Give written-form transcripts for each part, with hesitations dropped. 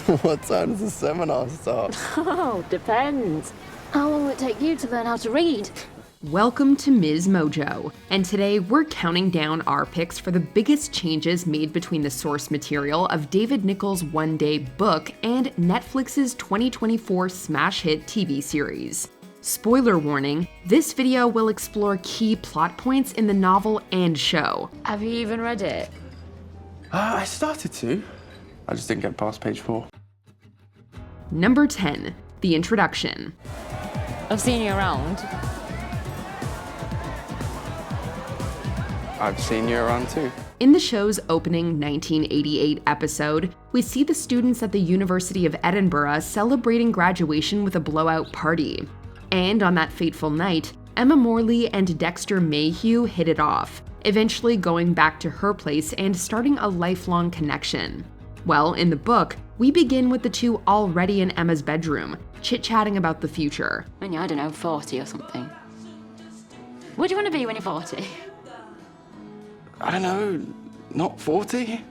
What time does the seminar start? Oh, depends. How long will it take you to learn how to read? Welcome to MsMojo, and today we're counting down our picks for the biggest changes made between the source material of David Nicholls' one-day book and Netflix's 2024 smash hit TV series. Spoiler warning, this video will explore key plot points in the novel and show. Have you even read it? I started to. I just didn't get past page 4. Number 10, the introduction. I've seen you around. I've seen you around too. In the show's opening 1988 episode, we see the students at the University of Edinburgh celebrating graduation with a blowout party. And on that fateful night, Emma Morley and Dexter Mayhew hit it off, eventually going back to her place and starting a lifelong connection. Well, in the book, we begin with the two already in Emma's bedroom, chit-chatting about the future. When you're, I don't know, 40 or something. What do you want to be when you're 40? I don't know, not 40?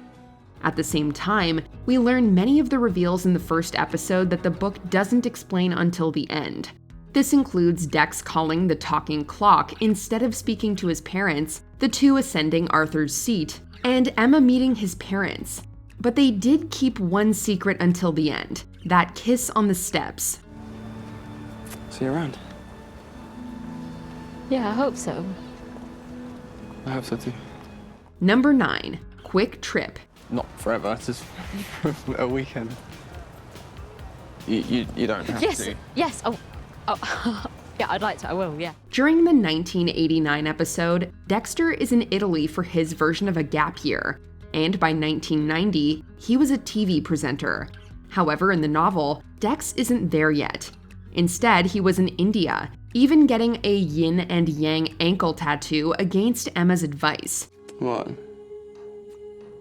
At the same time, we learn many of the reveals in the first episode that the book doesn't explain until the end. This includes Dex calling the talking clock instead of speaking to his parents, the two ascending Arthur's seat, and Emma meeting his parents. But they did keep one secret until the end, that kiss on the steps. See you around. Yeah, I hope so. I hope so too. Number 9, quick trip. Not forever, just for a weekend. You don't have to. Yes, oh. Yeah, I'd like to, I will, yeah. During the 1989 episode, Dexter is in Italy for his version of a gap year, and by 1990, he was a TV presenter. However, in the novel, Dex isn't there yet. Instead, he was in India, even getting a yin and yang ankle tattoo against Emma's advice. What?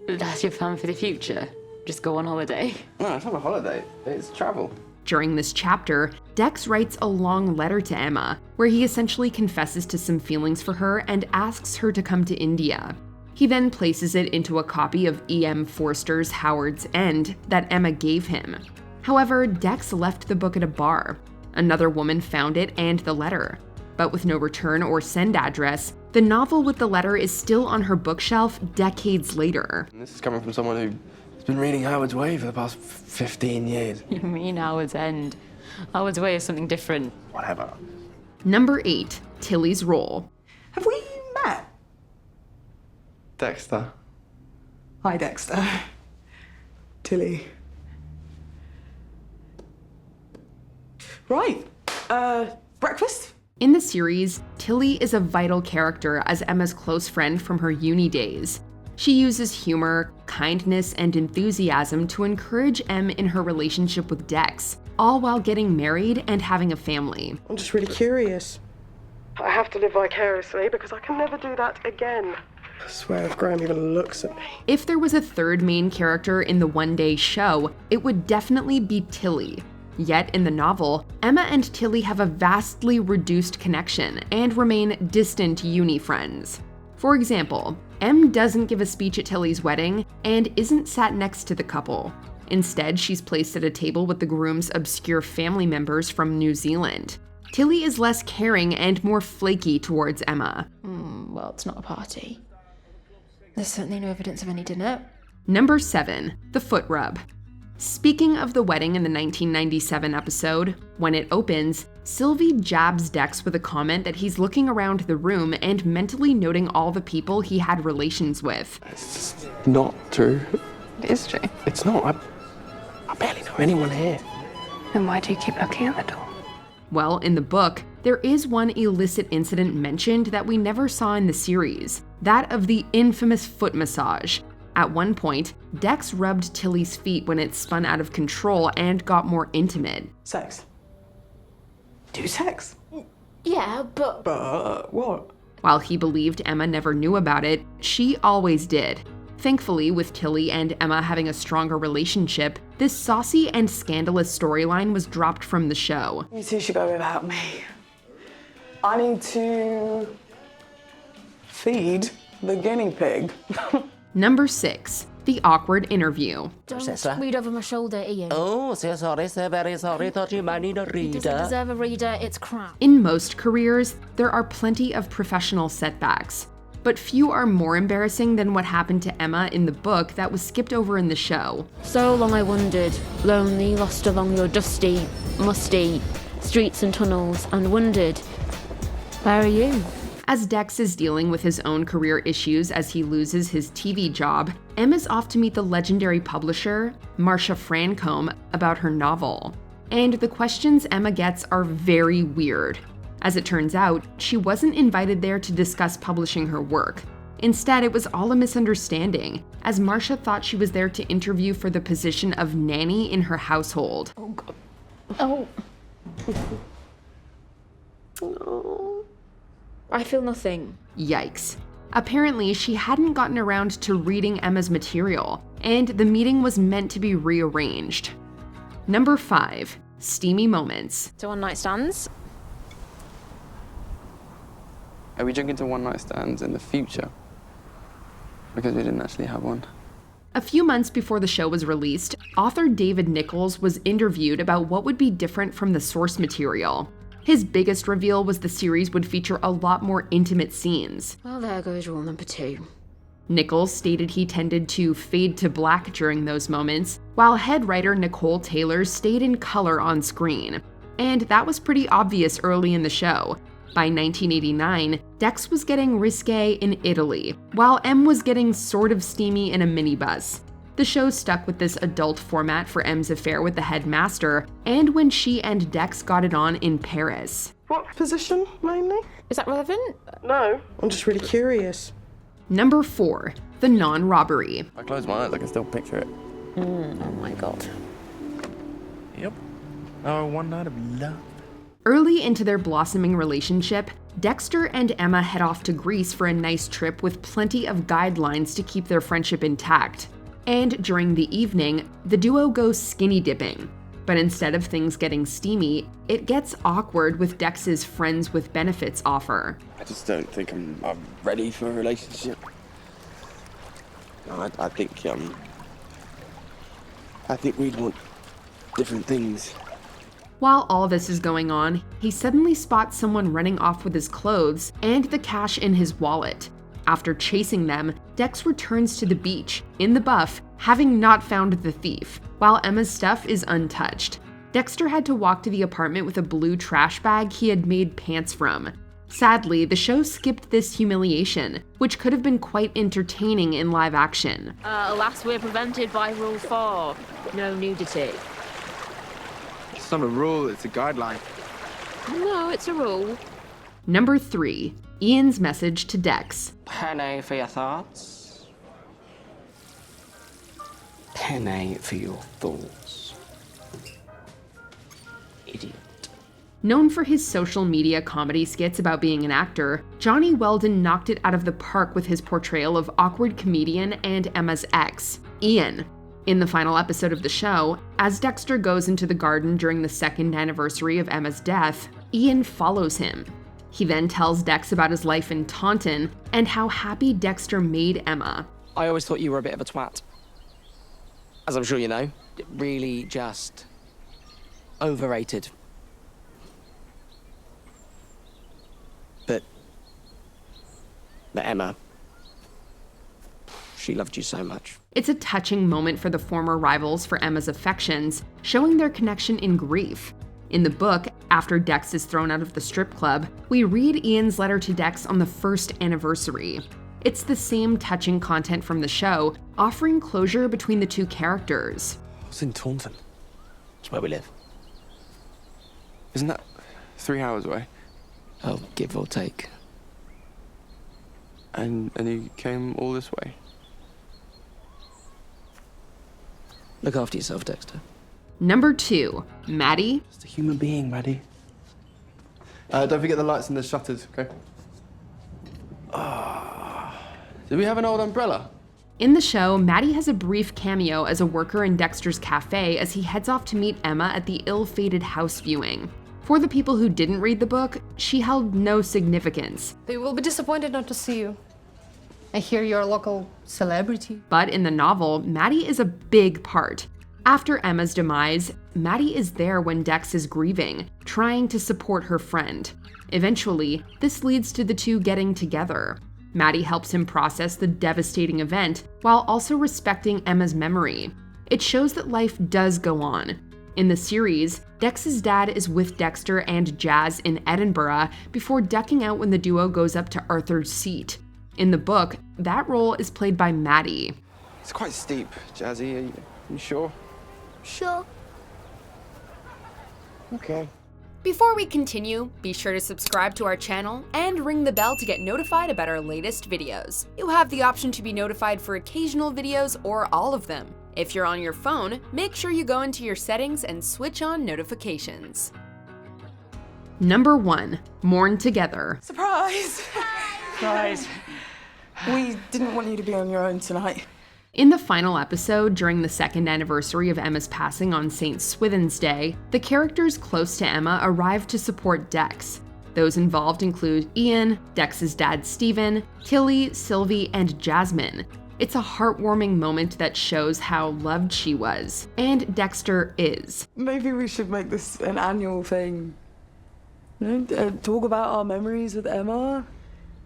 That's your plan for the future? Just go on holiday? No, it's not a holiday, it's travel. During this chapter, Dex writes a long letter to Emma, where he essentially confesses to some feelings for her and asks her to come to India. He then places it into a copy of E.M. Forster's Howard's End that Emma gave him. However, Dex left the book at a bar. Another woman found it and the letter. But with no return or send address, the novel with the letter is still on her bookshelf decades later. And this is coming from someone who's been reading Howard's Way for the past 15 years. You mean Howard's End? Howard's Way is something different. Whatever. Number 8, Tillys Roll. Have we met? Dexter. Hi, Dexter. Tilly. Right. Breakfast? In the series, Tilly is a vital character as Emma's close friend from her uni days. She uses humor, kindness, and enthusiasm to encourage Em in her relationship with Dex, all while getting married and having a family. I'm just really curious. I have to live vicariously because I can never do that again. I swear if Graham even looks at me. If there was a third main character in the one-day show, it would definitely be Tilly. Yet in the novel, Emma and Tilly have a vastly reduced connection and remain distant uni friends. For example, Em doesn't give a speech at Tilly's wedding and isn't sat next to the couple. Instead, she's placed at a table with the groom's obscure family members from New Zealand. Tilly is less caring and more flaky towards Emma. Well, it's not a party. There's certainly no evidence of any dinner. Number 7, the foot rub. Speaking of the wedding in the 1997 episode, when it opens, Sylvie jabs Dex with a comment that he's looking around the room and mentally noting all the people he had relations with. It's just not true. It is true. It's not. I barely know anyone here. Then why do you keep looking at the door? Well, in the book, there is one illicit incident mentioned that we never saw in the series, that of the infamous foot massage. At one point, Dex rubbed Tilly's feet when it spun out of control and got more intimate. Sex. Do sex. Yeah, but... But what? While he believed Emma never knew about it, she always did. Thankfully, with Tilly and Emma having a stronger relationship, this saucy and scandalous storyline was dropped from the show. You two should go without me. I need to feed the guinea pig. Number 6, The awkward interview. Don't read over my shoulder, Ian. Oh, so very sorry, thought you might need a He doesn't reader. deserve a reader, it's crap. In most careers, there are plenty of professional setbacks, but few are more embarrassing than what happened to Emma in the book that was skipped over in the show. So long I wandered, lonely, lost along your dusty, musty streets and tunnels, and wondered, where are you? As Dex is dealing with his own career issues as he loses his TV job, Emma's off to meet the legendary publisher, Marcia Francombe, about her novel. And the questions Emma gets are very weird. As it turns out, she wasn't invited there to discuss publishing her work. Instead, it was all a misunderstanding, as Marcia thought she was there to interview for the position of nanny in her household. Oh, God. Oh. Oh. I feel nothing. Yikes. Apparently, she hadn't gotten around to reading Emma's material, and the meeting was meant to be rearranged. Number 5. Steamy Moments. So one night stands? Are we jumping to one-night stands in the future? Because we didn't actually have one. A few months before the show was released, author David Nicholls was interviewed about what would be different from the source material. His biggest reveal was the series would feature a lot more intimate scenes. Well, there goes rule number 2. Nichols stated he tended to fade to black during those moments, while head writer Nicole Taylor stayed in color on screen. And that was pretty obvious early in the show. By 1989, Dex was getting risque in Italy, while M was getting sort of steamy in a minibus. The show stuck with this adult format for M's affair with the headmaster, and when she and Dex got it on in Paris. What position, mainly? Is that relevant? No, I'm just really curious. Number 4. The non-robbery. If I close my eyes, I can still picture it. Oh my God. Yep. Oh, one night of love. Early into their blossoming relationship, Dexter and Emma head off to Greece for a nice trip with plenty of guidelines to keep their friendship intact. And during the evening, the duo goes skinny dipping. But instead of things getting steamy, it gets awkward with Dex's friends with benefits offer. I just don't think I'm ready for a relationship. No, I think we'd want different things. While all this is going on, he suddenly spots someone running off with his clothes and the cash in his wallet. After chasing them, Dex returns to the beach, in the buff, having not found the thief, while Emma's stuff is untouched. Dexter had to walk to the apartment with a blue trash bag he had made pants from. Sadly, the show skipped this humiliation, which could have been quite entertaining in live action. Alas, we're prevented by Rule 4. No nudity. It's not a rule, it's a guideline. No, it's a rule. Number 3. Ian's message to Dex. Penny for your thoughts. Penny for your thoughts. Idiot. Known for his social media comedy skits about being an actor, Johnny Weldon knocked it out of the park with his portrayal of awkward comedian and Emma's ex, Ian. In the final episode of the show, as Dexter goes into the garden during the 2nd anniversary of Emma's death, Ian follows him. He then tells Dex about his life in Taunton and how happy Dexter made Emma. I always thought you were a bit of a twat. As I'm sure you know, really just overrated. But Emma, she loved you so much. It's a touching moment for the former rivals for Emma's affections, showing their connection in grief. In the book, after Dex is thrown out of the strip club, we read Ian's letter to Dex on the 1st anniversary. It's the same touching content from the show, offering closure between the two characters. What's in Taunton? It's where we live. Isn't that 3 hours away? Oh, give or take. And you came all this way? Look after yourself, Dexter. Number 2. Maddie. Just a human being, Maddie. Don't forget the lights and the shutters, okay? Do we have an old umbrella? In the show, Maddie has a brief cameo as a worker in Dexter's cafe as he heads off to meet Emma at the ill-fated house viewing. For the people who didn't read the book, she held no significance. They will be disappointed not to see you. I hear you're a local celebrity. But in the novel, Maddie is a big part. After Emma's demise, Maddie is there when Dex is grieving, trying to support her friend. Eventually, this leads to the two getting together. Maddie helps him process the devastating event while also respecting Emma's memory. It shows that life does go on. In the series, Dex's dad is with Dexter and Jazz in Edinburgh before ducking out when the duo goes up to Arthur's seat. In the book, that role is played by Maddie. It's quite steep, Jazzy. Are you sure? Sure. Okay. Before we continue, be sure to subscribe to our channel and ring the bell to get notified about our latest videos. You have the option to be notified for occasional videos or all of them. If you're on your phone, make sure you go into your settings and switch on notifications. Number 1. Mourn Together. Surprise! Surprise. We didn't want you to be on your own tonight. In the final episode, during the second anniversary of Emma's passing on St. Swithin's Day, the characters close to Emma arrive to support Dex. Those involved include Ian, Dex's dad Stephen, Tilly, Sylvie, and Jasmine. It's a heartwarming moment that shows how loved she was, and Dexter is. Maybe we should make this an annual thing. You know, talk about our memories with Emma.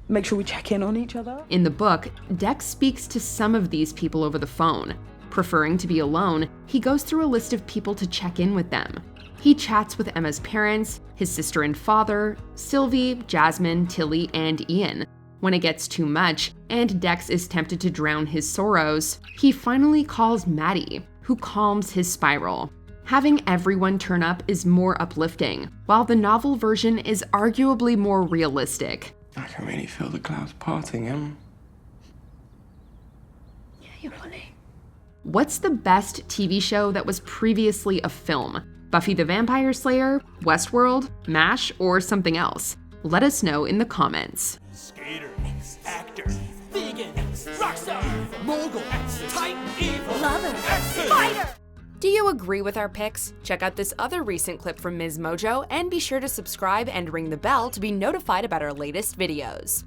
Make sure we check in on each other. In the book, Dex speaks to some of these people over the phone. Preferring to be alone, he goes through a list of people to check in with them. He chats with Emma's parents, his sister and father, Sylvie, Jasmine, Tilly, and Ian. When it gets too much, and Dex is tempted to drown his sorrows, he finally calls Maddie, who calms his spiral. Having everyone turn up is more uplifting, while the novel version is arguably more realistic. I can really feel the clouds parting, Em. Yeah, you're funny. What's the best TV show that was previously a film? Buffy the Vampire Slayer, Westworld, MASH, or something else? Let us know in the comments. Skater, actor, vegan, rock star, mogul, titan, evil, Lover, fighter! Do you agree with our picks? Check out this other recent clip from MsMojo and be sure to subscribe and ring the bell to be notified about our latest videos.